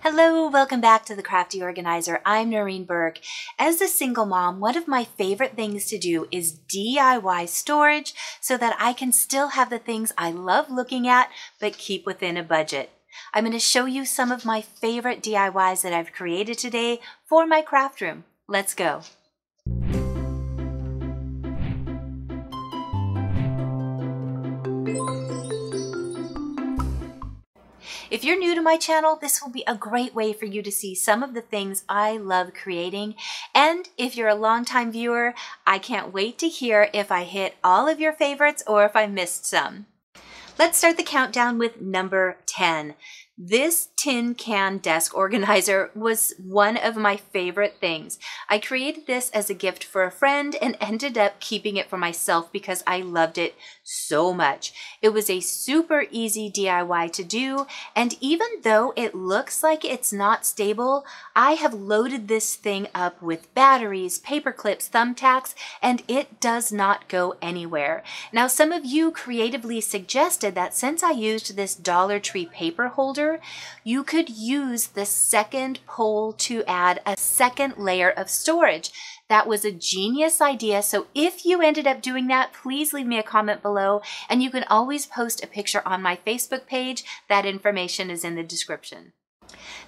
Hello, welcome back to the Crafty Organizer. I'm Noreen Burke. As a single mom, one of my favorite things to do is DIY storage so that I can still have the things I love looking at but keep within a budget. I'm going to show you some of my favorite DIYs that I've created today for my craft room. Let's go. If you're new to my channel, this will be a great way for you to see some of the things I love creating. And if you're a longtime viewer, I can't wait to hear if I hit all of your favorites or if I missed some. Let's start the countdown with number 10. This tin can desk organizer was one of my favorite things. I created this as a gift for a friend and ended up keeping it for myself because I loved it so much. It was a super easy DIY to do, and even though it looks like it's not stable, I have loaded this thing up with batteries, paper clips, thumbtacks, and it does not go anywhere. Now, some of you creatively suggested that since I used this Dollar Tree paper holder, you could use the second pole to add a second layer of storage. That was a genius idea, so if you ended up doing that, please leave me a comment below, and you can always post a picture on my Facebook page. That information is in the description.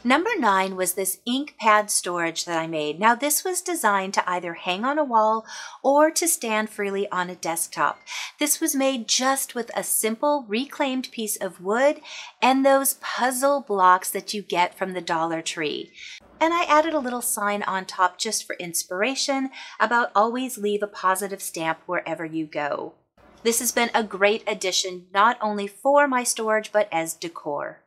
Number 9 was this ink pad storage that I made. Now this was designed to either hang on a wall or to stand freely on a desktop. This was made just with a simple reclaimed piece of wood and those puzzle blocks that you get from the Dollar Tree. And I added a little sign on top just for inspiration about always leave a positive stamp wherever you go. This has been a great addition not only for my storage but as decor.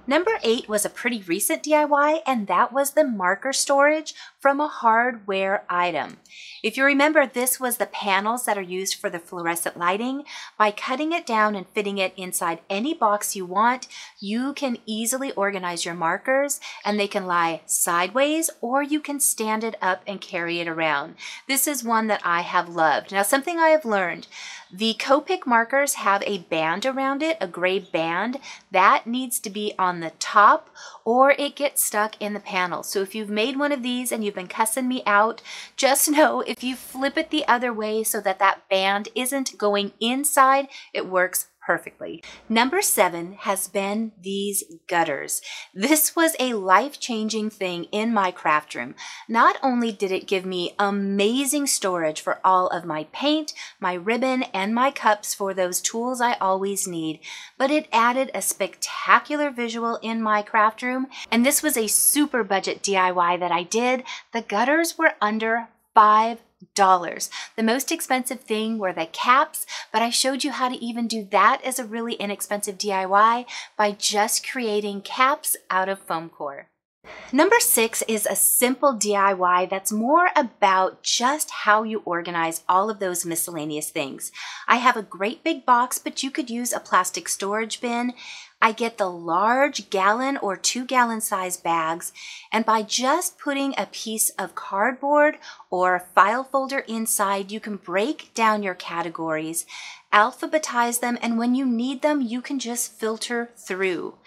Number 8 was a pretty recent DIY, and that was the marker storage from a hardware item. If you remember, this was the panels that are used for the fluorescent lighting. By cutting it down and fitting it inside any box you want, you can easily organize your markers, and they can lie sideways, or you can stand it up and carry it around. This is one that I have loved. Now, something I have learned, the Copic markers have a band around it, a gray band. That needs to be on the top or it gets stuck in the panel. So if you've made one of these and you've been cussing me out, just know if you flip it the other way so that that band isn't going inside, it works perfectly. Number 7 has been these gutters. This was a life-changing thing in my craft room. Not only did it give me amazing storage for all of my paint, my ribbon, and my cups for those tools I always need, but it added a spectacular visual in my craft room, and this was a super budget DIY that I did. The gutters were under $5. The most expensive thing were the caps, but I showed you how to even do that as a really inexpensive DIY by just creating caps out of foam core. Number 6 is a simple DIY that's more about just how you organize all of those miscellaneous things. I have a great big box, but you could use a plastic storage bin. I get the large gallon or 2-gallon size bags, and by just putting a piece of cardboard or a file folder inside, you can break down your categories, alphabetize them, and when you need them, you can just filter through.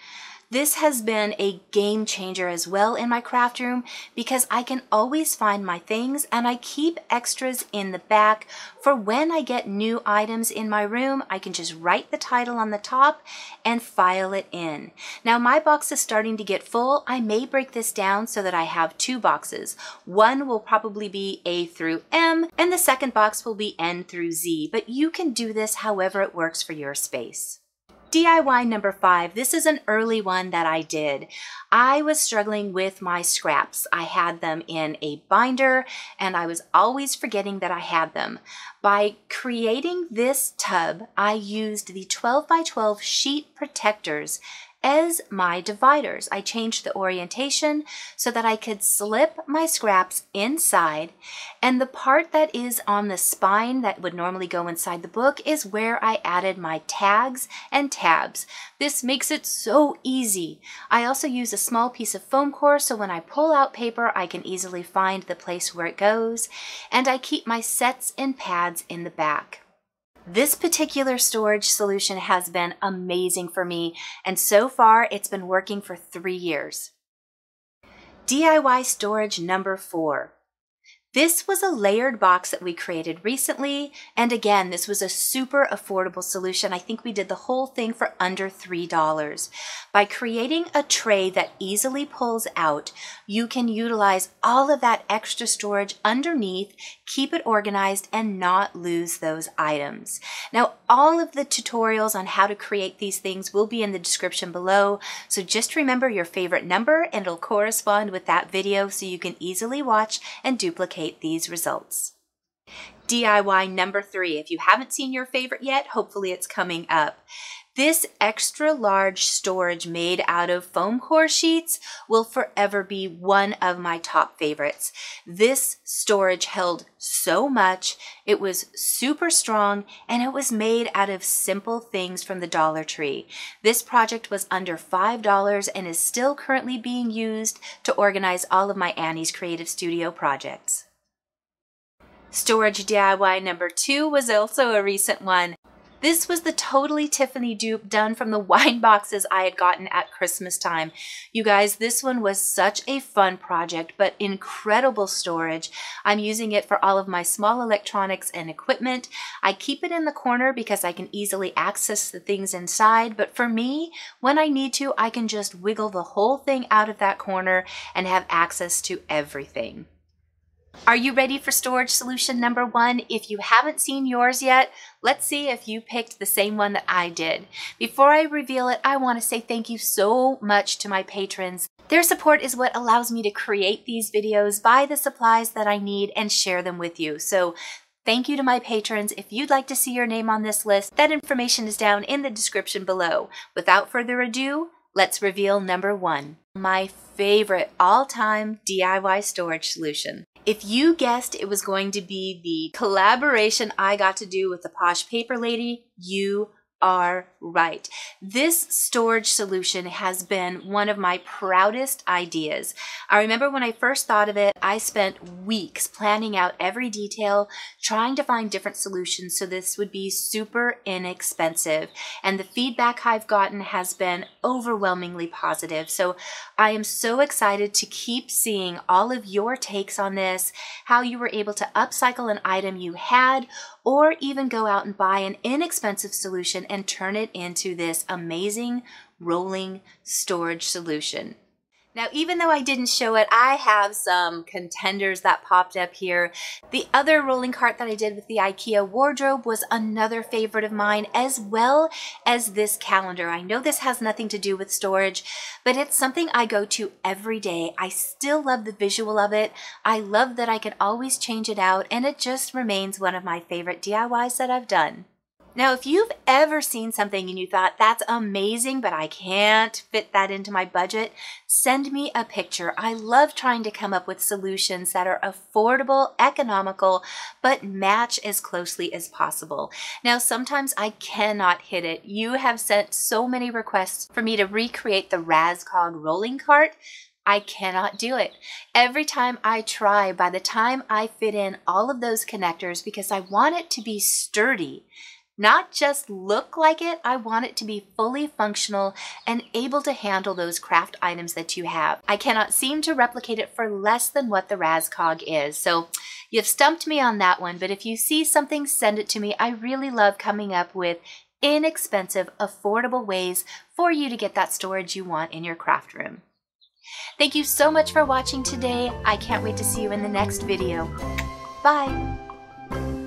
This has been a game changer as well in my craft room because I can always find my things, and I keep extras in the back for when I get new items in my room. I can just write the title on the top and file it in. Now my box is starting to get full. I may break this down so that I have 2 boxes. One will probably be A through M and the second box will be N through Z, but you can do this however it works for your space. DIY number 5, this is an early one that I did. I was struggling with my scraps. I had them in a binder and I was always forgetting that I had them. By creating this tub, I used the 12 by 12 sheet protectors as my dividers. I changed the orientation so that I could slip my scraps inside, and the part that is on the spine that would normally go inside the book is where I added my tags and tabs. This makes it so easy. I also use a small piece of foam core so when I pull out paper I can easily find the place where it goes, and I keep my sets and pads in the back. This particular storage solution has been amazing for me, and so far it's been working for 3 years. DIY storage number 4. This was a layered box that we created recently, and again, this was a super affordable solution. I think we did the whole thing for under $3. By creating a tray that easily pulls out, you can utilize all of that extra storage underneath, keep it organized, and not lose those items. Now, all of the tutorials on how to create these things will be in the description below, so just remember your favorite number and it'll correspond with that video so you can easily watch and duplicate these results. DIY number 3. If you haven't seen your favorite yet, hopefully it's coming up. This extra large storage made out of foam core sheets will forever be one of my top favorites. This storage held so much, it was super strong, and it was made out of simple things from the Dollar Tree. This project was under $5 and is still currently being used to organize all of my Annie's Creative Studio projects. Storage DIY number 2 was also a recent one. This was the Totally Tiffany dupe done from the wine boxes I had gotten at Christmas time. You guys, this one was such a fun project, but incredible storage. I'm using it for all of my small electronics and equipment. I keep it in the corner because I can easily access the things inside, but for me, when I need to, I can just wiggle the whole thing out of that corner and have access to everything. Are you ready for storage solution number 1? If you haven't seen yours yet, let's see if you picked the same one that I did. Before I reveal it, I want to say thank you so much to my patrons. Their support is what allows me to create these videos, buy the supplies that I need, and share them with you. So thank you to my patrons. If you'd like to see your name on this list, that information is down in the description below. Without further ado, let's reveal number 1. My favorite all-time DIY storage solution. If you guessed it was going to be the collaboration I got to do with the Posh Paper Lady, you are right. This storage solution has been one of my proudest ideas. I remember when I first thought of it, I spent weeks planning out every detail, trying to find different solutions so this would be super inexpensive. And the feedback I've gotten has been overwhelmingly positive. So I am so excited to keep seeing all of your takes on this, how you were able to upcycle an item you had, or even go out and buy an inexpensive solution and turn it into this amazing rolling storage solution. Now, even though I didn't show it, I have some contenders that popped up here. The other rolling cart that I did with the IKEA wardrobe was another favorite of mine, as well as this calendar. I know this has nothing to do with storage, but it's something I go to every day. I still love the visual of it. I love that I can always change it out, and it just remains one of my favorite DIYs that I've done. Now, if you've ever seen something and you thought, that's amazing, but I can't fit that into my budget, send me a picture. I love trying to come up with solutions that are affordable, economical, but match as closely as possible. Now, sometimes I cannot hit it. You have sent so many requests for me to recreate the Razcog rolling cart. I cannot do it. Every time I try, by the time I fit in all of those connectors, because I want it to be sturdy, not just look like it, I want it to be fully functional and able to handle those craft items that you have. I cannot seem to replicate it for less than what the Razcog is. So you've stumped me on that one, but if you see something, send it to me. I really love coming up with inexpensive, affordable ways for you to get that storage you want in your craft room. Thank you so much for watching today. I can't wait to see you in the next video. Bye.